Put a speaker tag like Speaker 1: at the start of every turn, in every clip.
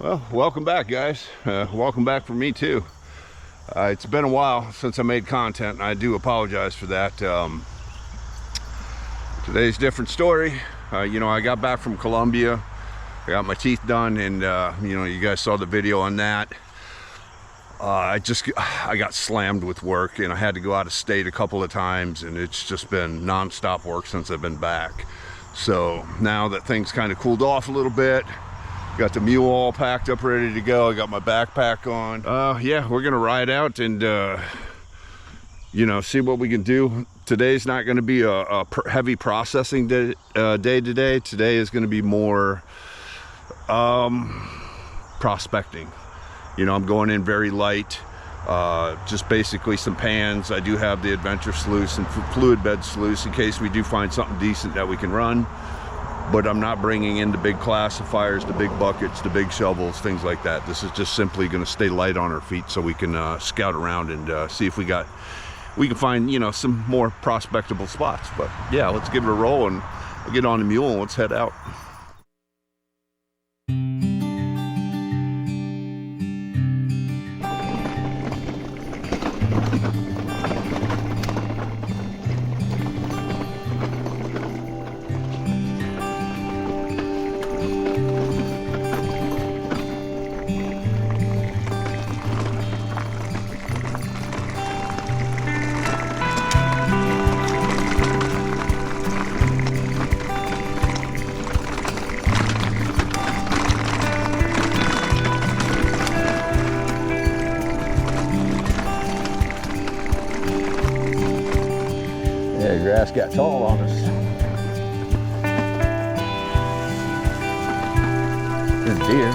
Speaker 1: Well, welcome back, guys. Welcome back for me too. It's been a while since I made content, and I do apologize for that. Today's a different story. I got back from Colombia. I got my teeth done, and you guys saw the video on that. I got slammed with work, and I had to go out of state a couple of times, and it's just been non-stop work since I've been back. So now that things kind of cooled off a little bit, got the mule all packed up, ready to go. I got my backpack on. Yeah, we're gonna ride out and see what we can do. Today's not going to be a heavy processing day today. Today is going to be more prospecting. I'm going in very light, just basically some pans. I do have the adventure sluice and fluid bed sluice in case we do find something decent that we can run. But I'm not bringing in the big classifiers, the big buckets, the big shovels, things like that. This is just simply going to stay light on our feet so we can scout around and see if we can find some more prospectable spots. But yeah, let's give it a roll and we'll get on the mule and let's head out. Yeah, grass got tall on us. There's deer.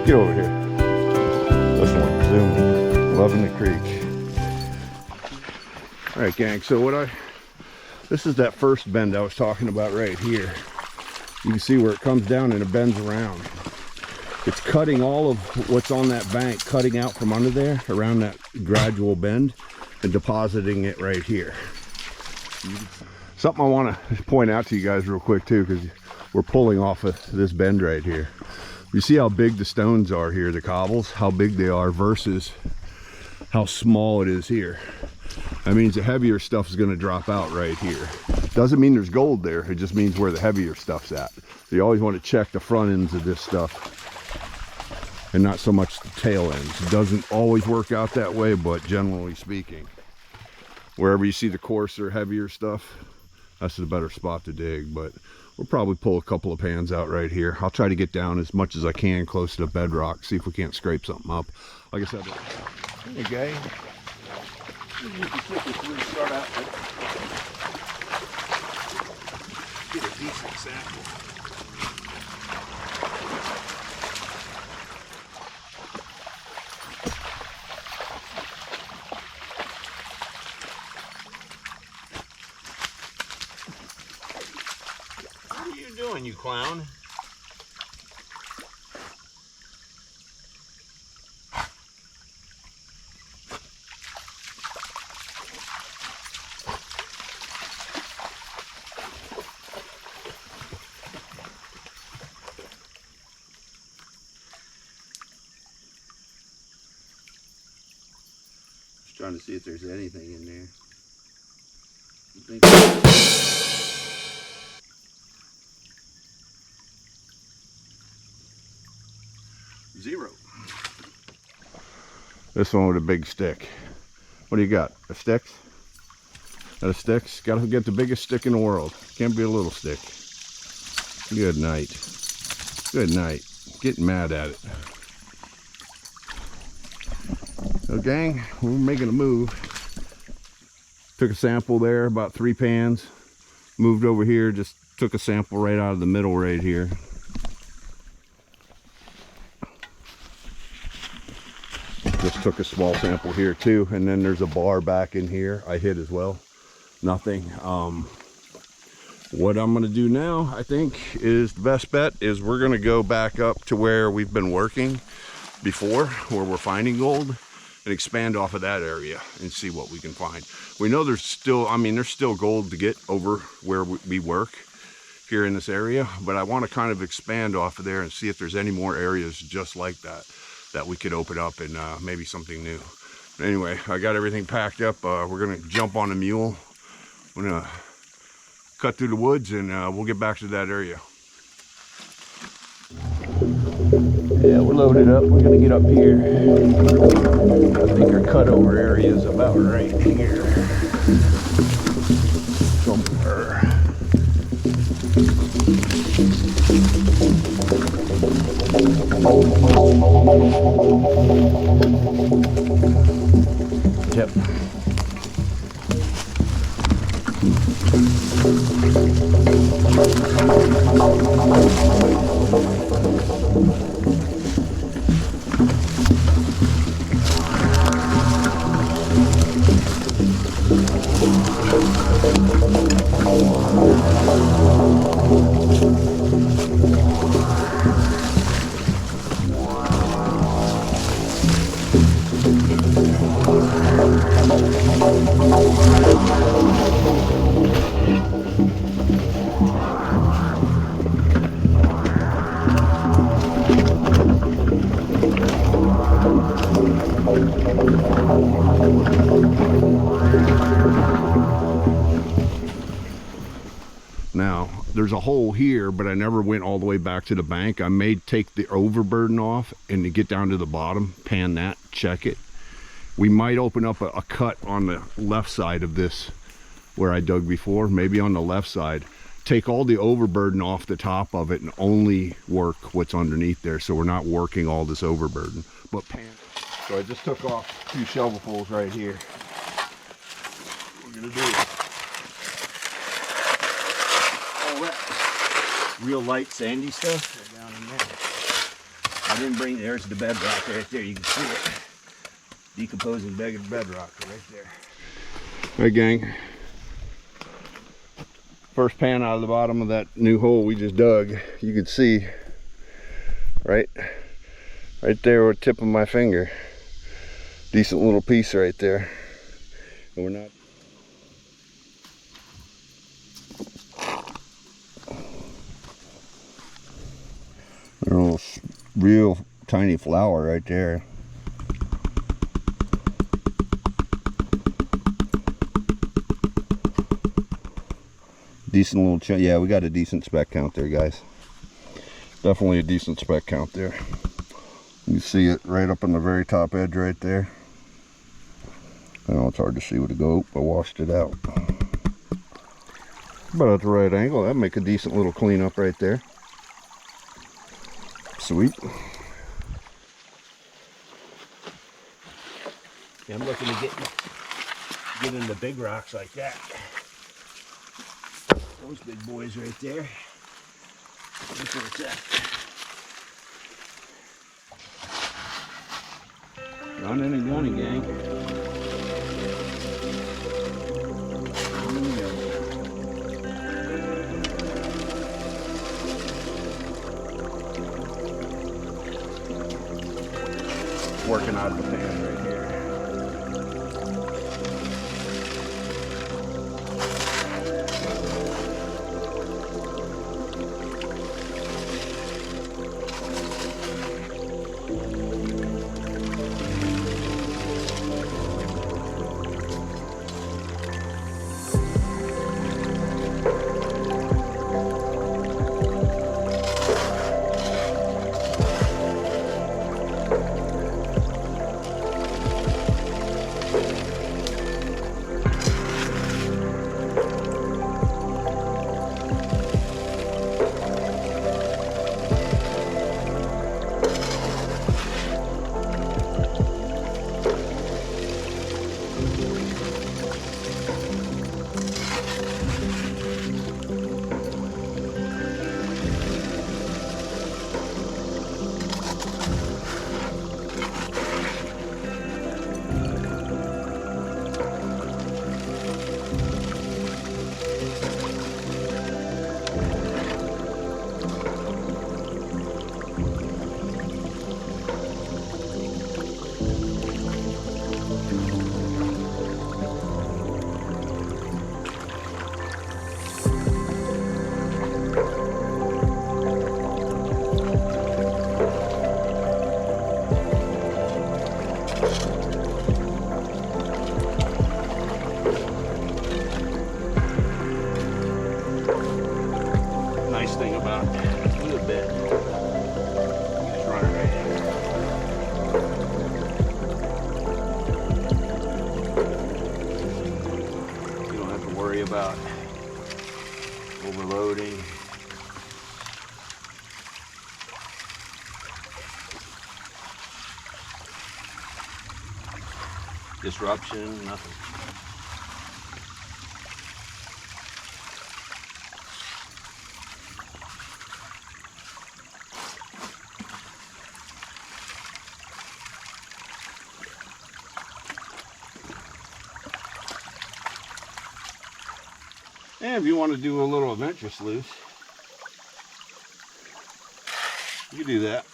Speaker 1: Get over here. This one, zoom, loving the creek. All right, gang, so this is that first bend I was talking about right here. You can see where it comes down and it bends around. It's cutting all of what's on that bank, cutting out from under there, around that gradual bend, and depositing it right here. Something I want to point out to you guys real quick too, because we're pulling off of this bend right here. You see how big the stones are here, the cobbles, how big they are versus how small it is here. That means the heavier stuff is going to drop out right here. Doesn't mean there's gold there, it just means where the heavier stuff's at. So you always want to check the front ends of this stuff and not so much the tail ends. It doesn't always work out that way, but generally speaking, wherever you see the coarser, heavier stuff, that's the better spot to dig. But we'll probably pull a couple of pans out right here. I'll try to get down as much as I can close to the bedrock, see if we can't scrape something up. Like I said, hey guy, start out get a decent sample. What are you doing, you clown? Just trying to see if there's anything in there. Zero. This one with a big stick. What do you got? A stick? Got a stick? Gotta get the biggest stick in the world. Can't be a little stick. Good night. Good night. Getting mad at it. So gang, we're making a move. Took a sample there, about 3 pans. Moved over here, just took a sample right out of the middle right here. Just took a small sample here too, and then there's a bar back in here I hit as well. Nothing. What I'm gonna do now, I think, is the best bet is we're gonna go back up to where we've been working before, where we're finding gold, and expand off of that area and see what we can find. We know there's still, I mean, there's still gold to get over where we work here in this area, but I want to kind of expand off of there and see if there's any more areas just like that that we could open up and maybe something new. Anyway, I got everything packed up. We're gonna jump on a mule. We're gonna cut through the woods and we'll get back to that area. Yeah, we're loaded up. We're gonna get up here. I think our cutover area is about right here. Somewhere. Yep. Now, there's a hole here, but I never went all the way back to the bank. I may take the overburden off and to get down to the bottom, pan that, check it. We might open up a cut on the left side of this where I dug before, maybe on the left side. Take all the overburden off the top of it and only work what's underneath there, so we're not working all this overburden, but pan. So I just took off 2 shovelfuls right here. What we're gonna do all that real light sandy stuff down in there. I didn't bring, there's the bedrock right there, you can see it. Decomposing bedrock right there. All right, gang. First pan out of the bottom of that new hole we just dug. You can see right there with the tip of my finger. Decent little piece right there. And we're not. A little real tiny flower right there. Decent little chunk. Yeah, we got a decent speck count there, guys. Definitely a decent speck count there. You see it right up on the very top edge right there. I know it's hard to see with the goat, I washed it out. But at the right angle, that'd make a decent little cleanup right there. Sweet. Yeah, I'm looking to get in the big rocks like that. Those big boys right there. Look where it's at. Running and gunning, gang. Working out of the pan right here. thing about fluid bed, you just run it right in. You don't have to worry about overloading. Disruption, nothing. And if you want to do a little adventure sluice, you can do that.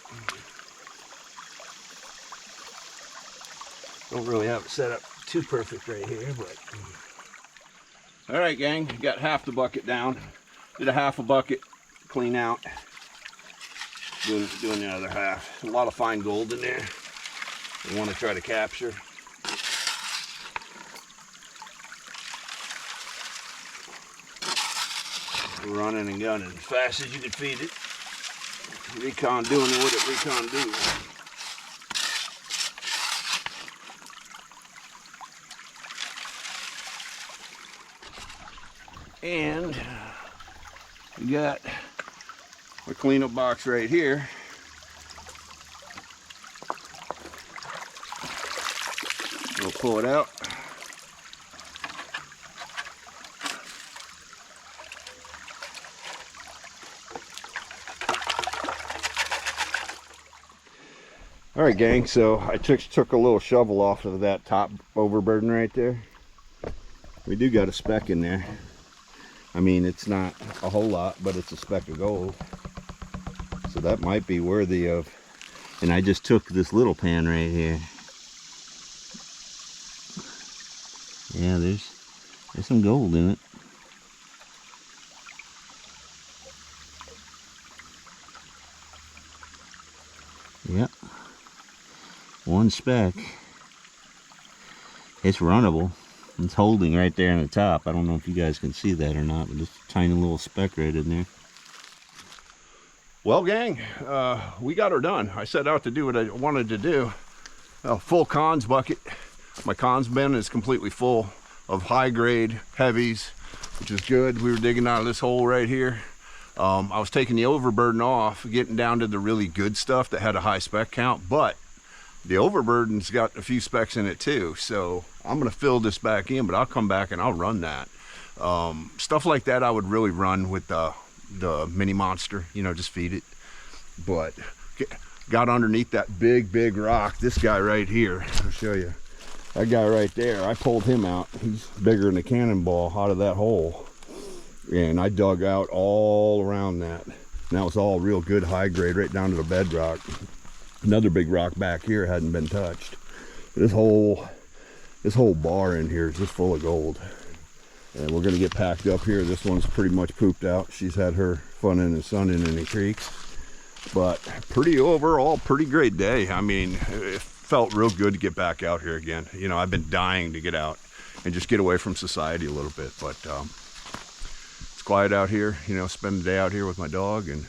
Speaker 1: Don't really have it set up too perfect right here, but all right, gang, got half the bucket down. Did a half a bucket clean out. Doing the other half. A lot of fine gold in there. We want to try to capture. Running and gunning as fast as you can feed it. Recon doing what it Recon do. And we got our cleanup box right here. We'll pull it out. All right, gang, so I took a little shovel off of that top overburden right there. We do got a speck in there. I mean, it's not a whole lot, but it's a speck of gold. So that might be worthy of, and I just took this little pan right here. Yeah, there's some gold in it. Yep. One speck. It's runnable. It's holding right there on the top. I don't know if you guys can see that or not, but just a tiny little speck right in there. Well, gang, we got her done. I set out to do what I wanted to do. A full cons bucket. My cons bin is completely full of high grade heavies, which is good. We were digging out of this hole right here. I was taking the overburden off, getting down to the really good stuff that had a high spec count, but the overburden's got a few specs in it too. So I'm gonna fill this back in, but I'll come back and I'll run that. Stuff like that I would really run with the mini monster, you know, just feed it. But got underneath that big rock. This guy right here, I'll show you. That guy right there, I pulled him out. He's bigger than a cannonball out of that hole. And I dug out all around that. And that was all real good high grade right down to the bedrock. Another big rock back here hadn't been touched. This whole bar in here is just full of gold. And we're gonna get packed up here. This one's pretty much pooped out. She's had her fun in the sun and in the creeks. But overall, pretty great day. I mean, it felt real good to get back out here again. You know, I've been dying to get out and just get away from society a little bit. But it's quiet out here, you know, spend the day out here with my dog and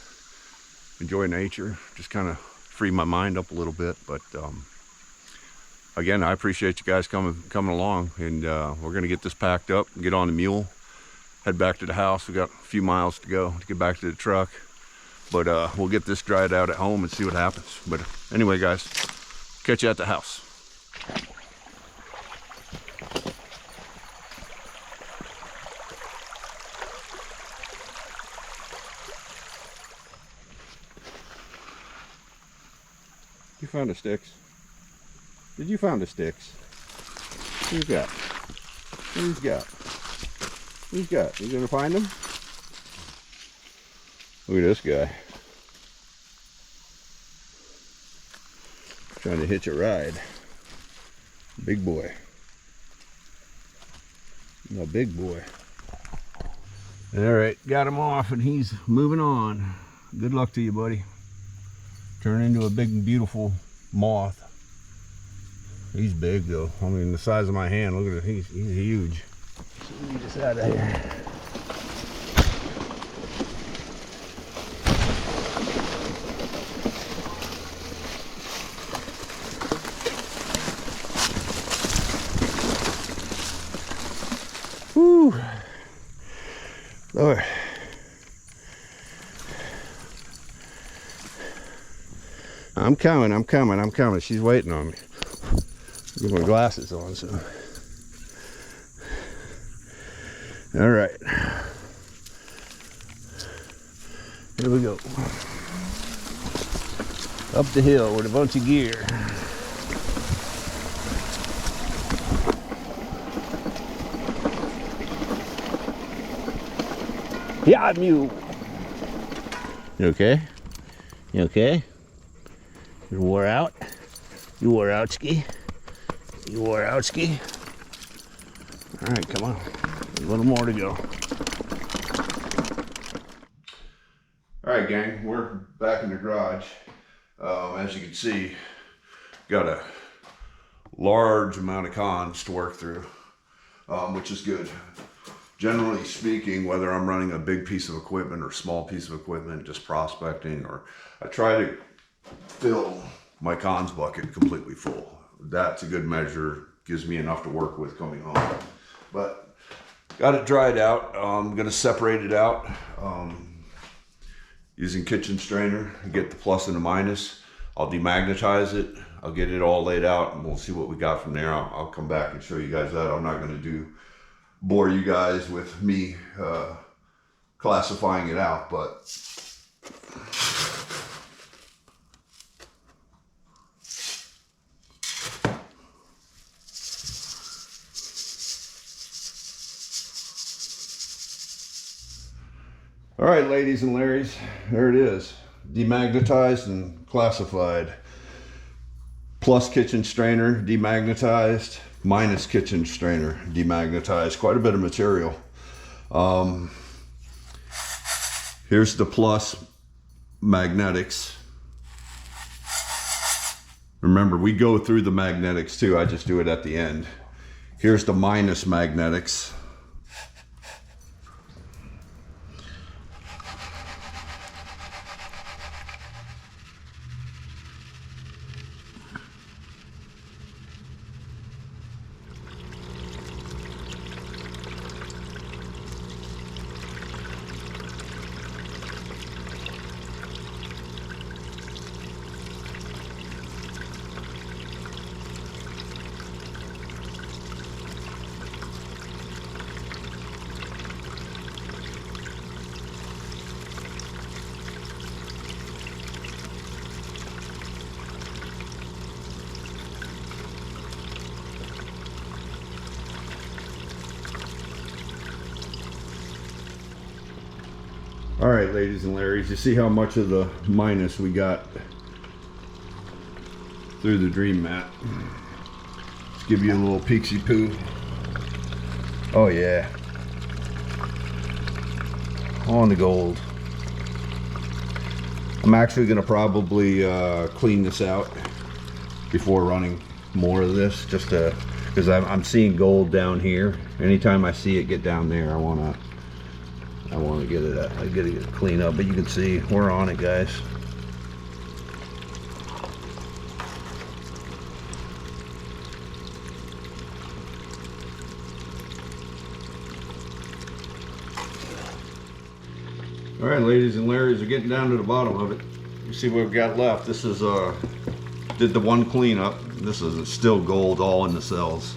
Speaker 1: enjoy nature. Just kind of free my mind up a little bit. But again, I appreciate you guys coming along, and we're gonna get this packed up and get on the mule, head back to the house. We got a few miles to go to get back to the truck, but we'll get this dried out at home and see what happens. But anyway, guys, catch you at the house. You found the sticks? Did you find the sticks? Who's got? Who's got? Who's got? You gonna find them? Look at this guy. Trying to hitch a ride. Big boy. No, big boy. Alright, got him off and he's moving on. Good luck to you, buddy. Turn into a big, beautiful moth. He's big though. I mean, the size of my hand. Look at it. He's huge. So let me just out of here. Lord. I'm coming. She's waiting on me. Get my glasses on, so. All right. Here we go. Up the hill with a bunch of gear. Yeah, mule. You okay? You okay? You wore out? You wore out, ski? You wore out, ski? All right, come on. A little more to go. All right, gang, we're back in the garage. As you can see, got a large amount of cons to work through, which is good. Generally speaking, whether I'm running a big piece of equipment or small piece of equipment, just prospecting, or I try to fill my cons bucket completely full. That's a good measure, gives me enough to work with coming home. But got it dried out. I'm gonna separate it out using kitchen strainer, get the plus and the minus. I'll demagnetize it. I'll get it all laid out and we'll see what we got from there. I'll come back and show you guys that. I'm not gonna bore you guys with me classifying it out, but all right, ladies and Larrys, there it is. Demagnetized and classified. Plus kitchen strainer, demagnetized. Minus kitchen strainer, demagnetized. Quite a bit of material. Here's the plus magnetics. Remember, we go through the magnetics too. I just do it at the end. Here's the minus magnetics. All right, ladies and Larrys, you see how much of the minus we got through the Dream Mat. Let's give you a little peeksy poo. Oh yeah, on the gold. I'm actually gonna probably clean this out before running more of this, just because I'm seeing gold down here. Anytime I see it get down there, I want to get it clean up, but you can see we're on it, guys. All right, ladies and Larrys, we're getting down to the bottom of it. You see what we've got left. This is did the one cleanup. This is still gold all in the cells.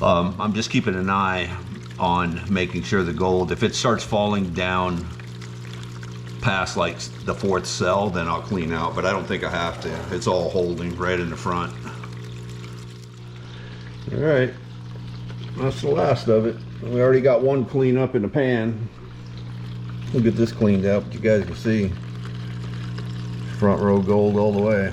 Speaker 1: I'm just keeping an eye on making sure the gold, if it starts falling down past like the 4th cell, then I'll clean out, but I don't think I have to. It's all holding right in the front. All right, that's the last of it. We already got one clean up in the pan. We'll get this cleaned up. You guys can see front row gold all the way.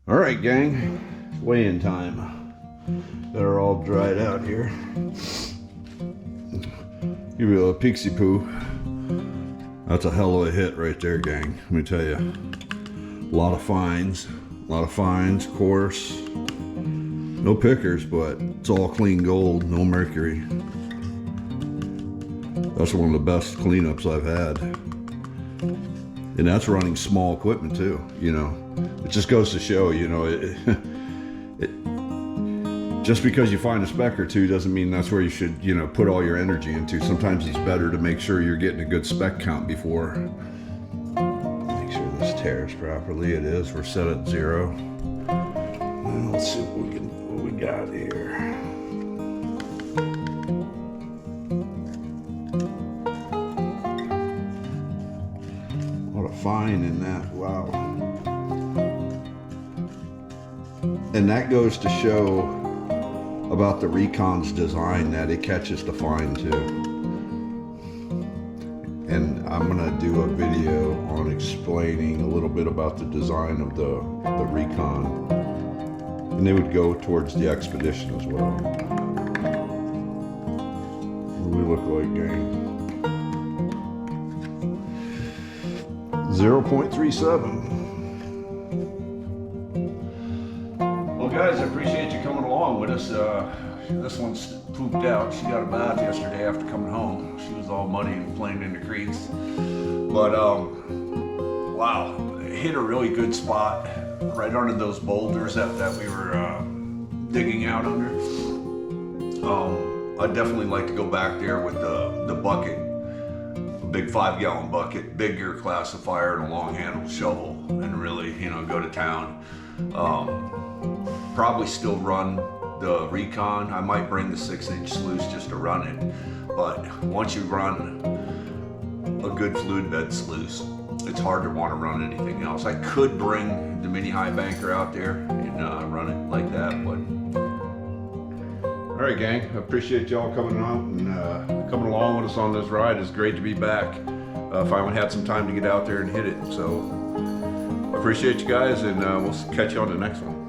Speaker 1: All right, gang, it's weigh-in time. They're all dried out here. Give you a little peeksy poo. That's a hell of a hit right there, gang. Let me tell you. A lot of fines, coarse. No pickers, but it's all clean gold, no mercury. That's one of the best cleanups I've had. And that's running small equipment too, you know. It just goes to show, you know, just because you find a speck or two doesn't mean that's where you should, you know, put all your energy into. Sometimes it's better to make sure you're getting a good speck count before. Make sure this tears properly. It is. We're set at 0. And let's see what we got here. What a find in that! Wow. And that goes to show about the Recon's design, that it catches the fine too. And I'm gonna do a video on explaining a little bit about the design of the Recon, and they would go towards the Expedition as well. What do we look like, gang? 0.37. Well, guys, I appreciate you coming along with us. This one's pooped out. She got a bath yesterday after coming home. She was all muddy and playing in the creeks. But wow, it hit a really good spot right under those boulders that we were digging out under. I'd definitely like to go back there with the bucket, a big 5-gallon bucket, big gear classifier, and a long-handled shovel, and really, you know, go to town. Probably still run the Recon. I might bring the 6-inch sluice just to run it, but once you run a good fluid bed sluice, it's hard to want to run anything else. I could bring the mini high banker out there and run it like that, but all right, gang, I appreciate y'all coming out and coming along with us on this ride. It's great to be back. Finally had some time to get out there and hit it, so I appreciate you guys, and we'll catch you on the next one.